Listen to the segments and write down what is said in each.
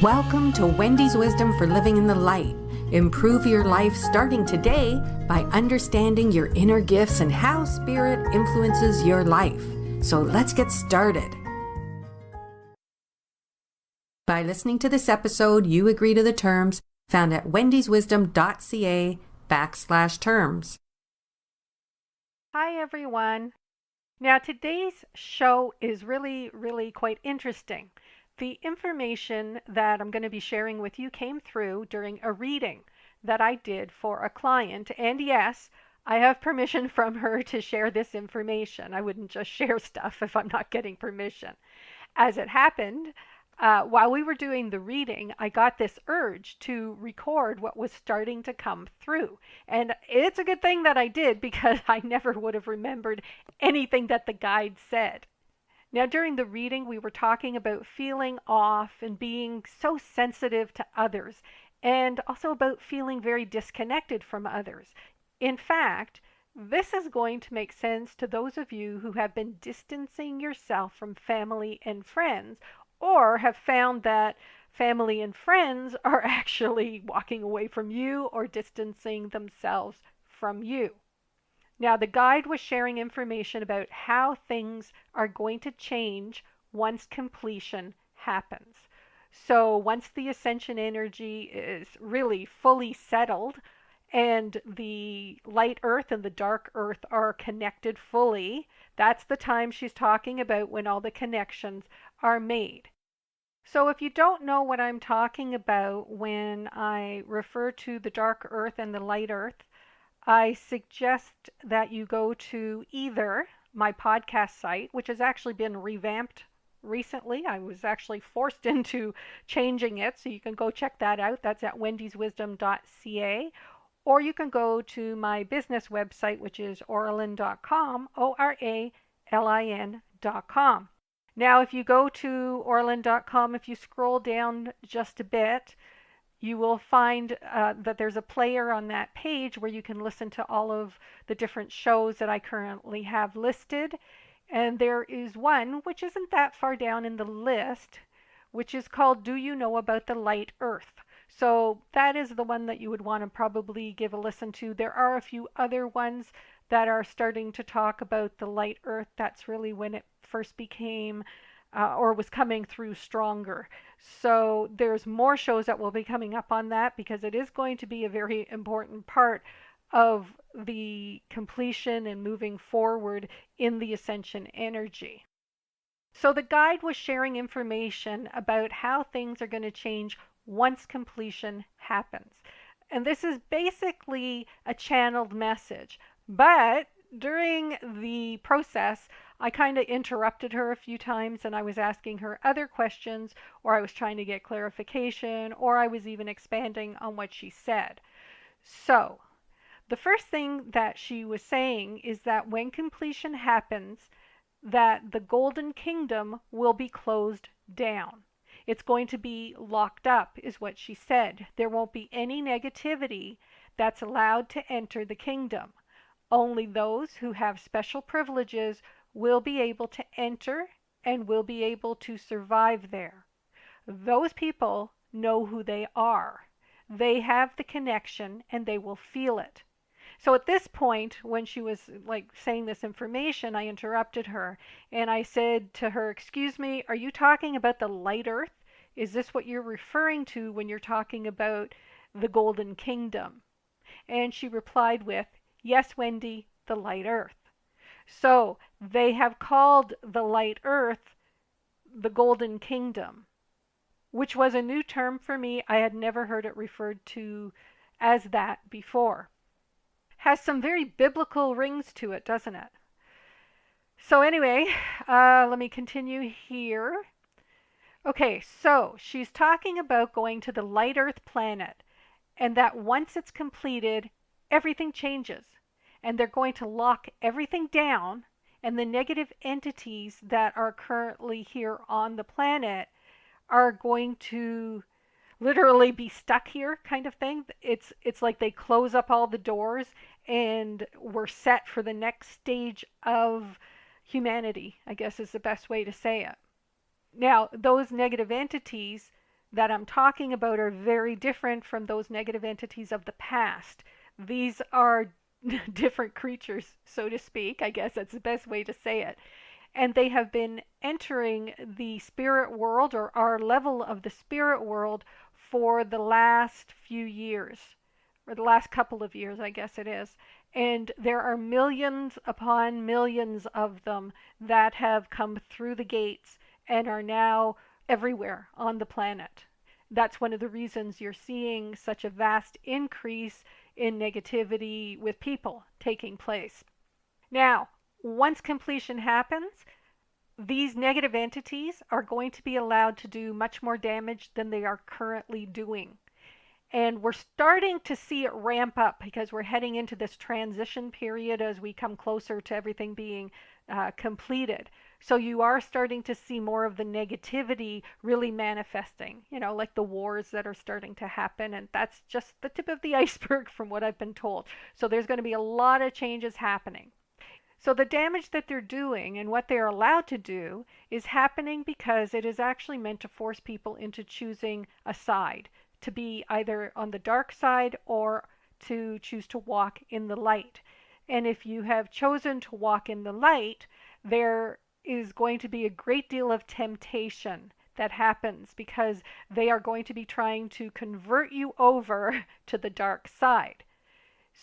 Welcome to Wendy's Wisdom for Living in the Light. Improve your life starting today by understanding your inner gifts and how spirit influences your life. So let's get started. By listening to this episode, you agree to the terms found at wendyswisdom.ca/terms. Hi everyone. Now today's show is really quite interesting. The information that I'm going to be sharing with you came through during a reading that I did for a client. And yes, I have permission from her to share this information. I wouldn't just share stuff if I'm not getting permission. As it happened, while we were doing the reading, I got this urge to record what was starting to come through. And it's a good thing that I did because I never would have remembered anything that the guide said. Now, during the reading, we were talking about feeling off and being so sensitive to others, and also about feeling very disconnected from others. In fact, this is going to make sense to those of you who have been distancing yourself from family and friends, or have found that family and friends are actually walking away from you or distancing themselves from you. Now, the guide was sharing information about how things are going to change once completion happens. So once the ascension energy is really fully settled and the light earth and the dark earth are connected fully, that's the time she's talking about when all the connections are made. So if you don't know what I'm talking about when I refer to the dark earth and the light earth, I suggest that you go to either my podcast site, which has actually been revamped recently. I was actually forced into changing it, so you can go check that out. That's at wendyswisdom.ca. Or you can go to my business website, which is oralin.com, ORALIN.com. Now, if you go to oralin.com, if you scroll down just a bit, you will find that there's a player on that page where you can listen to all of the different shows that I currently have listed. And there is one, which isn't that far down in the list, which is called Do You Know About the Light Earth? So that is the one that you would want to probably give a listen to. There are a few other ones that are starting to talk about the light earth. That's really when it first became or was coming through stronger. So there's more shows that will be coming up on that because it is going to be a very important part of the completion and moving forward in the ascension energy. So the guide was sharing information about how things are going to change once completion happens. And this is basically a channeled message. But during the process, I kind of interrupted her a few times and I was asking her other questions, or I was trying to get clarification, or I was even expanding on what she said. So, the first thing that she was saying is that when completion happens, that the Golden Kingdom will be closed down. It's going to be locked up, is what she said. There won't be any negativity that's allowed to enter the kingdom. Only those who have special privileges will be able to enter and will be able to survive there. Those people know who they are. They have the connection and they will feel it. So at this point, when she was saying this information, I interrupted her and I said to her, "Excuse me, are you talking about the light earth? Is this what you're referring to when you're talking about the Golden Kingdom?" And she replied with, "Yes, Wendy, the light earth." So they have called the light earth the Golden Kingdom, which was a new term for me. I had never heard it referred to as that before. Has some very biblical rings to it, doesn't it? So anyway, let me continue here. Okay, so she's talking about going to the light earth planet and that once it's completed, everything changes. And they're going to lock everything down, and the negative entities that are currently here on the planet are going to literally be stuck here, kind of thing. It's like they close up all the doors and we're set for the next stage of humanity, I guess is the best way to say it. Now, those negative entities that I'm talking about are very different from those negative entities of the past. These are different creatures, so to speak. I guess that's the best way to say it. And they have been entering the spirit world, or our level of the spirit world, for the last few years, or the last couple of years, I guess it is. And there are millions upon millions of them that have come through the gates and are now everywhere on the planet. That's one of the reasons you're seeing such a vast increase in negativity with people taking place. Now, once completion happens, these negative entities are going to be allowed to do much more damage than they are currently doing. And we're starting to see it ramp up because we're heading into this transition period as we come closer to everything being completed. So you are starting to see more of the negativity really manifesting, like the wars that are starting to happen. And that's just the tip of the iceberg from what I've been told. So there's going to be a lot of changes happening. So the damage that they're doing and what they're allowed to do is happening because it is actually meant to force people into choosing a side, to be either on the dark side or to choose to walk in the light. And if you have chosen to walk in the light, there is going to be a great deal of temptation that happens because they are going to be trying to convert you over to the dark side.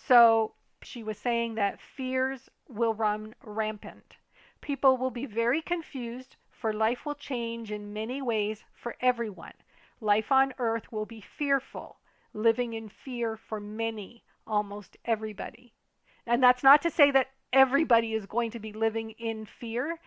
So she was saying that fears will run rampant. People will be very confused, for life will change in many ways for everyone. Life on earth will be fearful, living in fear for many, almost everybody. And that's not to say that everybody is going to be living in fear,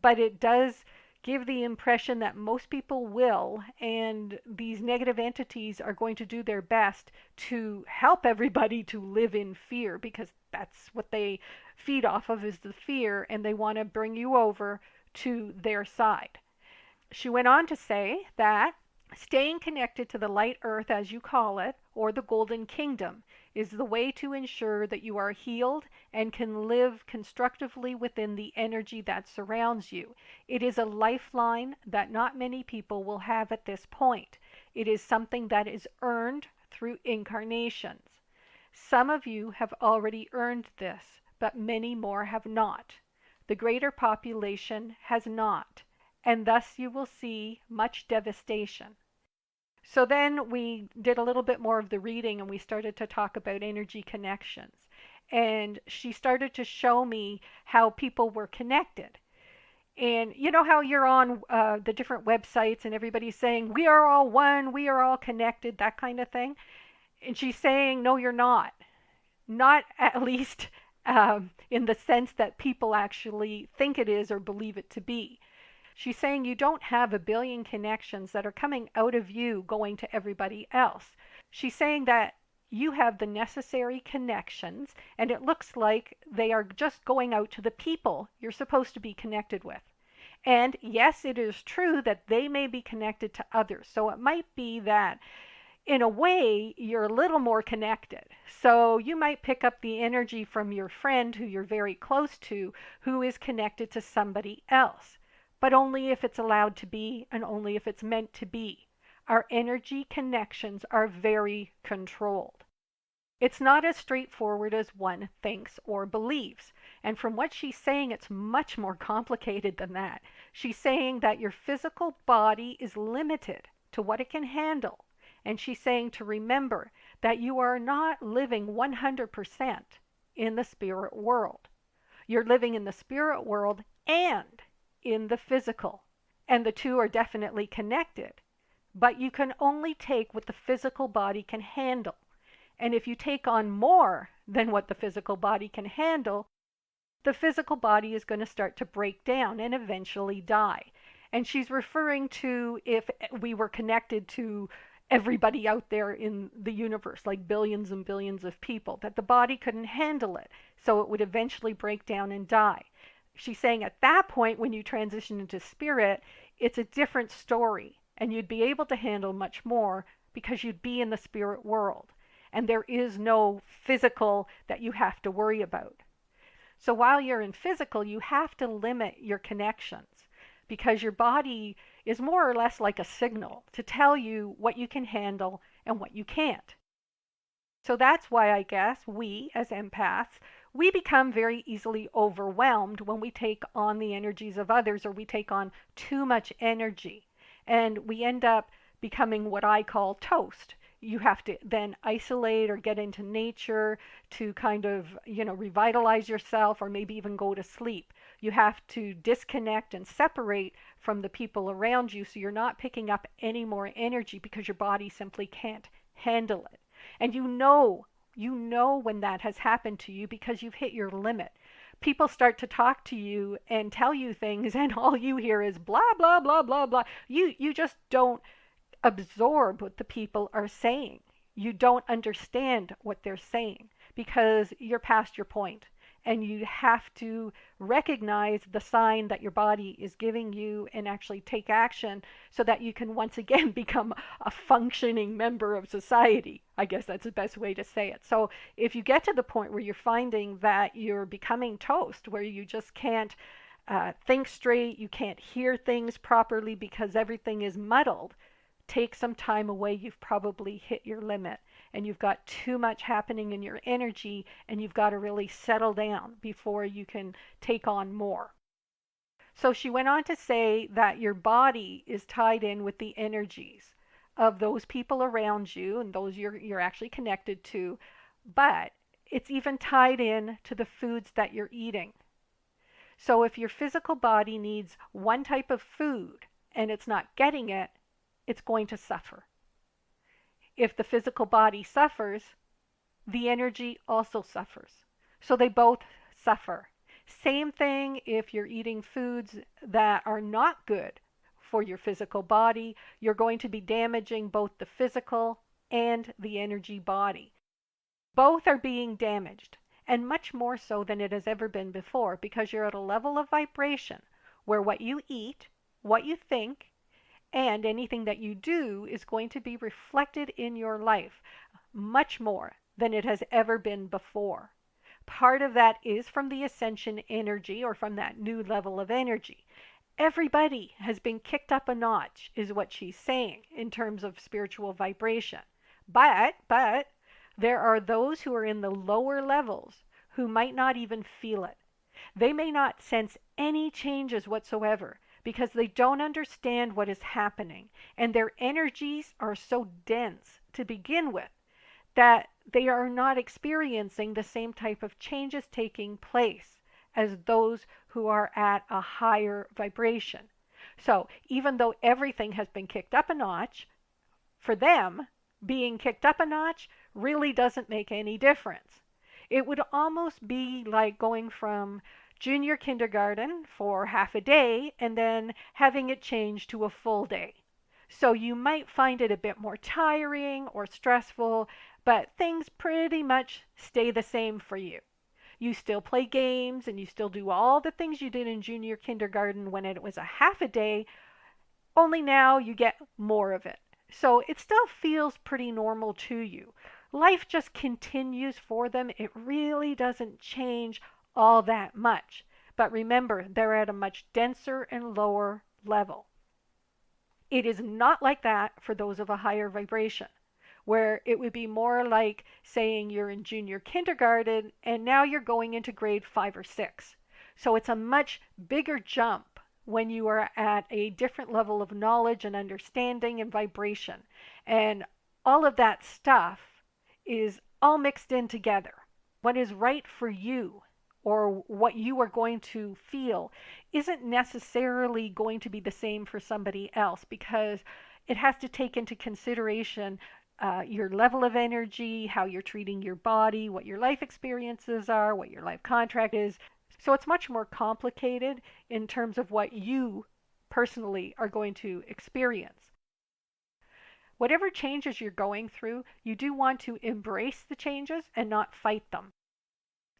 but it does give the impression that most people will, and these negative entities are going to do their best to help everybody to live in fear, because that's what they feed off of, is the fear, and they want to bring you over to their side. She went on to say that staying connected to the light earth, as you call it, or the golden kingdom, is the way to ensure that you are healed and can live constructively within the energy that surrounds you. It is a lifeline that not many people will have at this point. It is something that is earned through incarnations. Some of you have already earned this, but many more have not. The greater population has not, and thus you will see much devastation. So then we did a little bit more of the reading and we started to talk about energy connections. And she started to show me how people were connected. And you know how you're on the different websites and everybody's saying, we are all one, we are all connected, that kind of thing. And she's saying, no, you're not. Not at least in the sense that people actually think it is or believe it to be. She's saying you don't have a billion connections that are coming out of you going to everybody else. She's saying that you have the necessary connections, and it looks like they are just going out to the people you're supposed to be connected with. And yes, it is true that they may be connected to others. So it might be that in a way, you're a little more connected. So you might pick up the energy from your friend who you're very close to, who is connected to somebody else, but only if it's allowed to be and only if it's meant to be. Our energy connections are very controlled. It's not as straightforward as one thinks or believes. And from what she's saying, it's much more complicated than that. She's saying that your physical body is limited to what it can handle. And she's saying to remember that you are not living 100% in the spirit world. You're living in the spirit world and in the physical. And the two are definitely connected. But you can only take what the physical body can handle. And if you take on more than what the physical body can handle, the physical body is going to start to break down and eventually die. And she's referring to if we were connected to everybody out there in the universe, like billions and billions of people, that the body couldn't handle it, so it would eventually break down and die. She's saying at that point, when you transition into spirit, it's a different story, and you'd be able to handle much more because you'd be in the spirit world, and there is no physical that you have to worry about. So while you're in physical, you have to limit your connections because your body is more or less like a signal to tell you what you can handle and what you can't. So that's why I guess we, as empaths, we become very easily overwhelmed when we take on the energies of others or we take on too much energy. And we end up becoming what I call toast. You have to then isolate or get into nature to kind of, revitalize yourself or maybe even go to sleep. You have to disconnect and separate from the people around you so you're not picking up any more energy because your body simply can't handle it. And you know when that has happened to you because you've hit your limit. People start to talk to you and tell you things and all you hear is blah blah blah blah blah. You just don't absorb what the people are saying. You don't understand what they're saying because you're past your point. And you have to recognize the sign that your body is giving you and actually take action so that you can once again become a functioning member of society. I guess that's the best way to say it. So if you get to the point where you're finding that you're becoming toast, where you just can't think straight, you can't hear things properly because everything is muddled, take some time away. You've probably hit your limit and you've got too much happening in your energy and you've got to really settle down before you can take on more. So she went on to say that your body is tied in with the energies of those people around you and those you're actually connected to, but it's even tied in to the foods that you're eating. So if your physical body needs one type of food and it's not getting it, it's going to suffer. If the physical body suffers, the energy also suffers. So they both suffer. Same thing if you're eating foods that are not good for your physical body, you're going to be damaging both the physical and the energy body. Both are being damaged, and much more so than it has ever been before because you're at a level of vibration where what you eat, what you think, and anything that you do is going to be reflected in your life much more than it has ever been before. Part of that is from the ascension energy or from that new level of energy. Everybody has been kicked up a notch, is what she's saying in terms of spiritual vibration. But there are those who are in the lower levels who might not even feel it. They may not sense any changes whatsoever because they don't understand what is happening, and their energies are so dense to begin with that they are not experiencing the same type of changes taking place as those who are at a higher vibration. So even though everything has been kicked up a notch, for them, being kicked up a notch really doesn't make any difference. It would almost be like going from junior kindergarten for half a day and then having it change to a full day. So you might find it a bit more tiring or stressful, but things pretty much stay the same for you. You still play games and you still do all the things you did in junior kindergarten when it was a half a day, only now you get more of it. So it still feels pretty normal to you. Life just continues for them. It really doesn't change all that much. But remember, they're at a much denser and lower level. It is not like that for those of a higher vibration, where it would be more like saying you're in junior kindergarten and now you're going into grade 5 or 6. So it's a much bigger jump when you are at a different level of knowledge and understanding and vibration. And all of that stuff is all mixed in together. What is right for you or what you are going to feel isn't necessarily going to be the same for somebody else because it has to take into consideration your level of energy, how you're treating your body, what your life experiences are, what your life contract is. So it's much more complicated in terms of what you personally are going to experience. Whatever changes you're going through, you do want to embrace the changes and not fight them.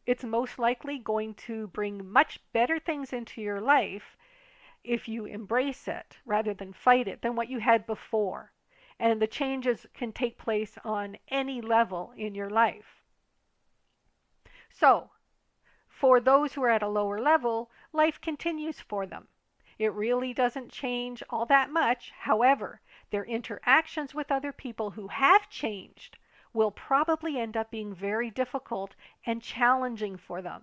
It's most likely going to bring much better things into your life if you embrace it rather than fight it than what you had before. And the changes can take place on any level in your life. So, for those who are at a lower level, life continues for them. It really doesn't change all that much. However, their interactions with other people who have changed will probably end up being very difficult and challenging for them.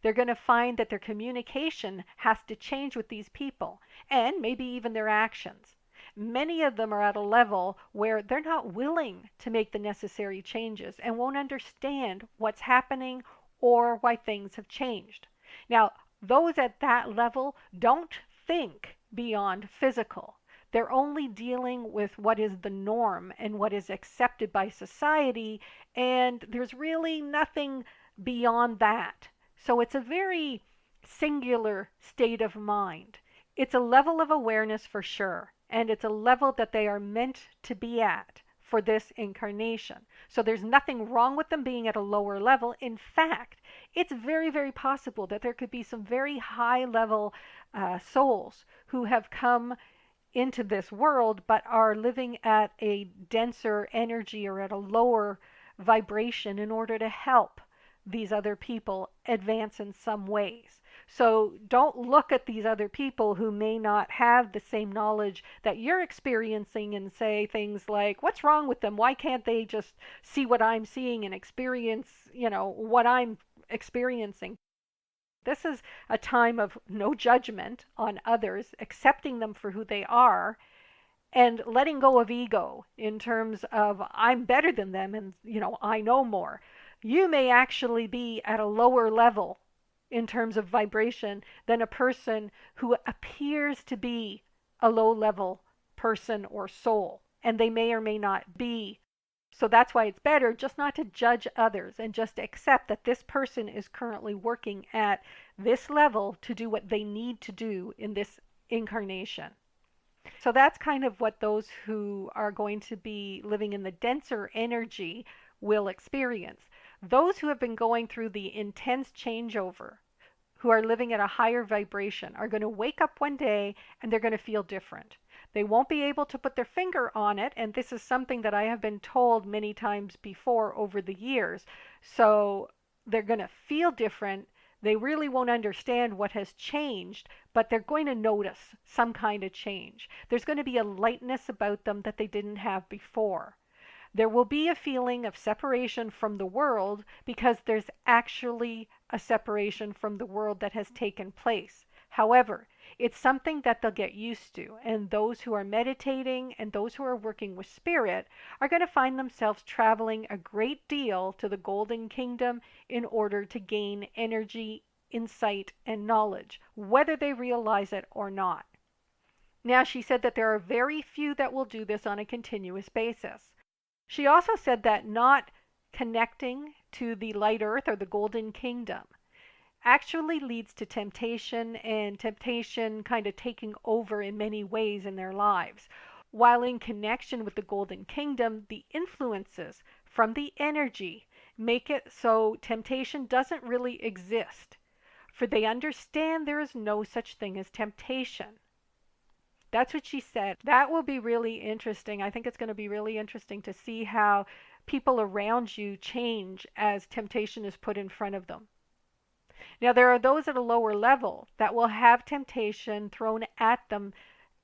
They're going to find that their communication has to change with these people, and maybe even their actions. Many of them are at a level where they're not willing to make the necessary changes and won't understand what's happening or why things have changed. Now, those at that level don't think beyond physical. They're only dealing with what is the norm and what is accepted by society, and there's really nothing beyond that. So it's a very singular state of mind. It's a level of awareness for sure, and it's a level that they are meant to be at for this incarnation. So there's nothing wrong with them being at a lower level. In fact, it's very, very possible that there could be some very high level souls who have come into this world but are living at a denser energy or at a lower vibration in order to help these other people advance in some ways. So don't look at these other people who may not have the same knowledge that you're experiencing and say things like, what's wrong with them? Why can't they just see what I'm seeing and experience, what I'm experiencing? This is a time of no judgment on others, accepting them for who they are, and letting go of ego in terms of I'm better than them and I know more. You may actually be at a lower level in terms of vibration than a person who appears to be a low level person or soul, and they may or may not be. So that's why it's better just not to judge others and just accept that this person is currently working at this level to do what they need to do in this incarnation. So that's kind of what those who are going to be living in the denser energy will experience. Those who have been going through the intense changeover, who are living at a higher vibration, are going to wake up one day and they're going to feel different. They won't be able to put their finger on it, and this is something that I have been told many times before over the years. So they're going to feel different. They really won't understand what has changed, but they're going to notice some kind of change. There's going to be a lightness about them that they didn't have before. There will be a feeling of separation from the world because there's actually a separation from the world that has taken place. However, it's something that they'll get used to, and those who are meditating and those who are working with spirit are going to find themselves traveling a great deal to the Golden Kingdom in order to gain energy, insight, and knowledge, whether they realize it or not. Now, she said that there are very few that will do this on a continuous basis. She also said that not connecting to the light earth or the Golden Kingdom actually leads to temptation, and temptation kind of taking over in many ways in their lives. While in connection with the Golden Kingdom, the influences from the energy make it so temptation doesn't really exist, for they understand there is no such thing as temptation. That's what she said. That will be really interesting. I think it's going to be really interesting to see how people around you change as temptation is put in front of them. Now, there are those at a lower level that will have temptation thrown at them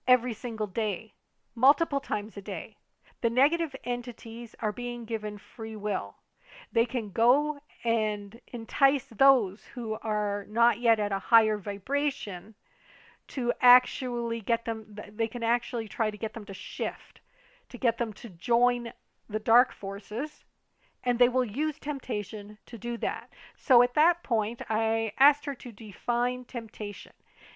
every single day, multiple times a day. The negative entities are being given free will. They can go and entice those who are not yet at a higher vibration to actually get them, they can actually try to get them to shift, to get them to join the dark forces, and they will use temptation to do that. So at that point, I asked her to define temptation,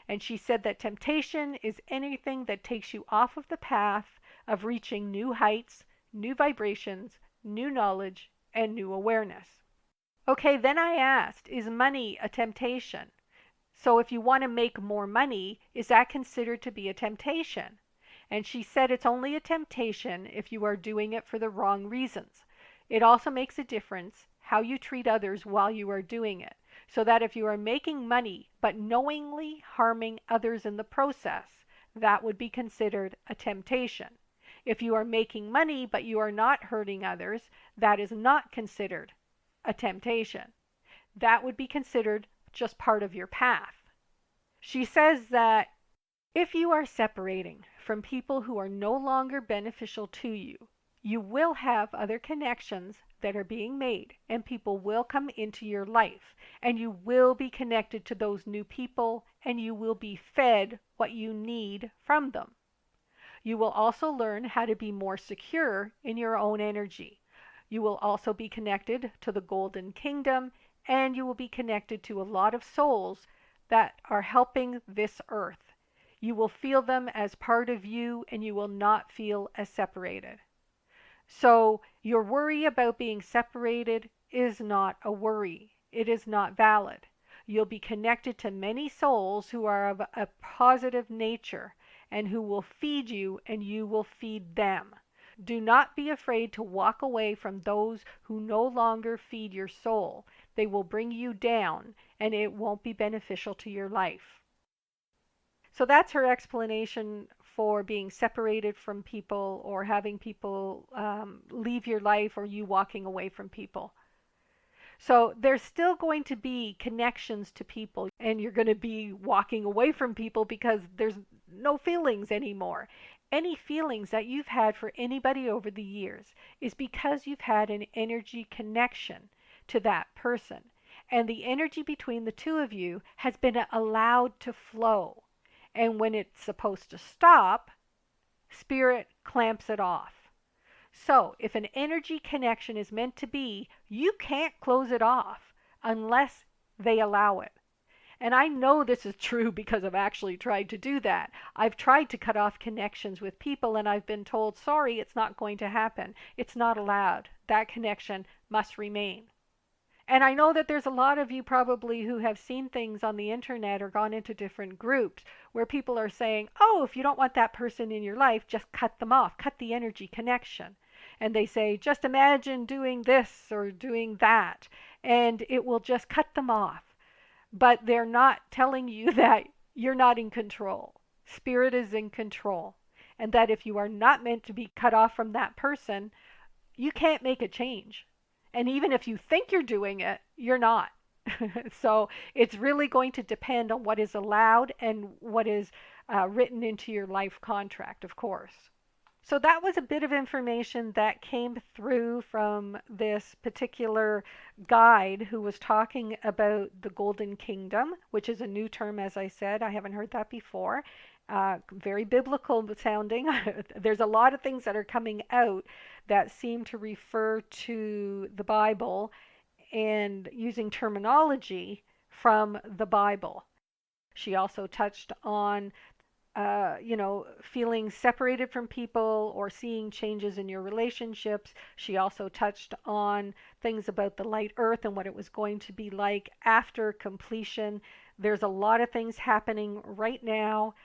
and she said that temptation is anything that takes you off of the path of reaching new heights, new vibrations, new knowledge, and new awareness. Okay, then I asked, is money a temptation? So if you want to make more money, is that considered to be a temptation? And she said it's only a temptation if you are doing it for the wrong reasons. It also makes a difference how you treat others while you are doing it, so that if you are making money but knowingly harming others in the process, that would be considered a temptation. If you are making money but you are not hurting others, that is not considered a temptation. That would be considered just part of your path. She says that If you are separating from people who are no longer beneficial to you, you will have other connections that are being made, and people will come into your life, and you will be connected to those new people, and you will be fed what you need from them. You will also learn how to be more secure in your own energy. You will also be connected to the Golden Kingdom, and you will be connected to a lot of souls that are helping this earth. You will feel them as part of you, and you will not feel as separated. So your worry about being separated is not a worry. It is not valid. You'll be connected to many souls who are of a positive nature and who will feed you and you will feed them. Do not be afraid to walk away from those who no longer feed your soul. They will bring you down and it won't be beneficial to your life. So that's her explanation for being separated from people or having people leave your life or you walking away from people. So there's still going to be connections to people, and you're going to be walking away from people because there's no feelings anymore. Any feelings that you've had for anybody over the years is because you've had an energy connection to that person. And the energy between the two of you has been allowed to flow. And when it's supposed to stop, spirit clamps it off. So, if an energy connection is meant to be, you can't close it off unless they allow it. And I know this is true because I've actually tried to do that. I've tried to cut off connections with people and I've been told, sorry, it's not going to happen. It's not allowed. That connection must remain. And I know that there's a lot of you probably who have seen things on the internet or gone into different groups where people are saying, oh, if you don't want that person in your life, just cut them off, cut the energy connection. And they say, just imagine doing this or doing that, and it will just cut them off. But they're not telling you that you're not in control. Spirit is in control. And that if you are not meant to be cut off from that person, you can't make a change. And even if you think you're doing it, you're not. So it's really going to depend on what is allowed and what is written into your life contract, of course. So that was a bit of information that came through from this particular guide who was talking about the Golden Kingdom, which is a new term, as I said. I haven't heard that before. Very biblical sounding. There's a lot of things that are coming out that seem to refer to the Bible and using terminology from the Bible. She also touched on feeling separated from people or seeing changes in your relationships. She also touched on things about the light earth and what it was going to be like after completion. There's a lot of things happening right now,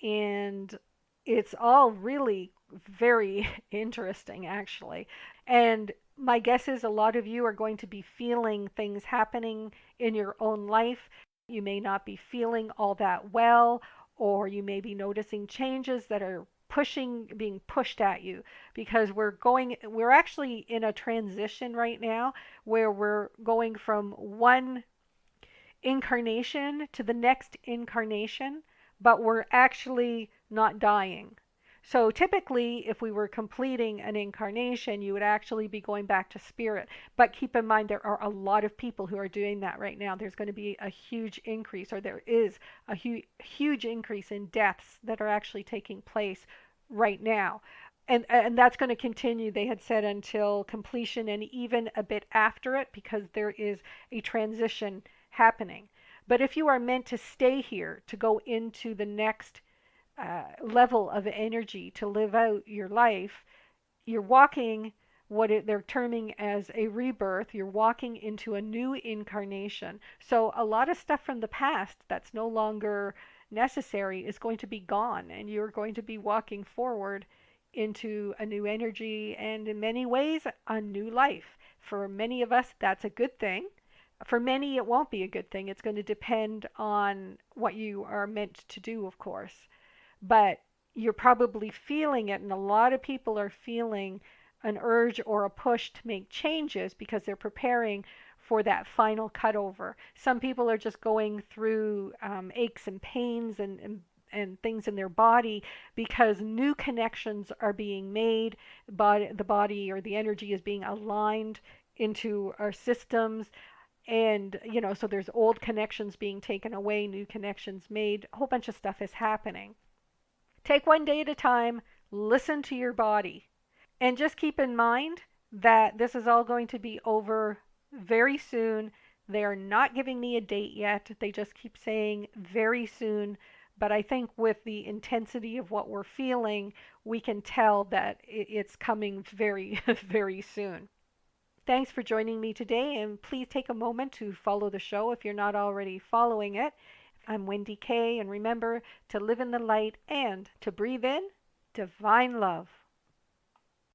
and it's all really very interesting, actually. And my guess is a lot of you are going to be feeling things happening in your own life. You may not be feeling all that well, or you may be noticing changes that are being pushed at you because we're actually in a transition right now where we're going from one incarnation to the next incarnation, but we're actually not dying. So typically, if we were completing an incarnation, you would actually be going back to spirit. But keep in mind, there are a lot of people who are doing that right now. There's going to be a huge increase, or there is a huge increase in deaths that are actually taking place right now. And that's going to continue, they had said, until completion and even a bit after it, because there is a transition happening. But if you are meant to stay here, to go into the next level of energy to live out your life, you're walking they're terming as a rebirth. You're walking into a new incarnation. So a lot of stuff from the past that's no longer necessary is going to be gone, and you're going to be walking forward into a new energy and in many ways a new life. For many of us, that's a good thing. For many, it won't be a good thing. It's going to depend on what you are meant to do, of course. But you're probably feeling it, and a lot of people are feeling an urge or a push to make changes because they're preparing for that final cutover. Some people are just going through aches and pains and things in their body, because new connections are being made. The body or the energy is being aligned into our systems. And, so there's old connections being taken away, new connections made. A whole bunch of stuff is happening. Take one day at a time, listen to your body, and just keep in mind that this is all going to be over very soon. They are not giving me a date yet. They just keep saying very soon. But I think with the intensity of what we're feeling, we can tell that it's coming very, very soon. Thanks for joining me today, and please take a moment to follow the show if you're not already following it. I'm Wendy Kay, and remember to live in the light and to breathe in divine love.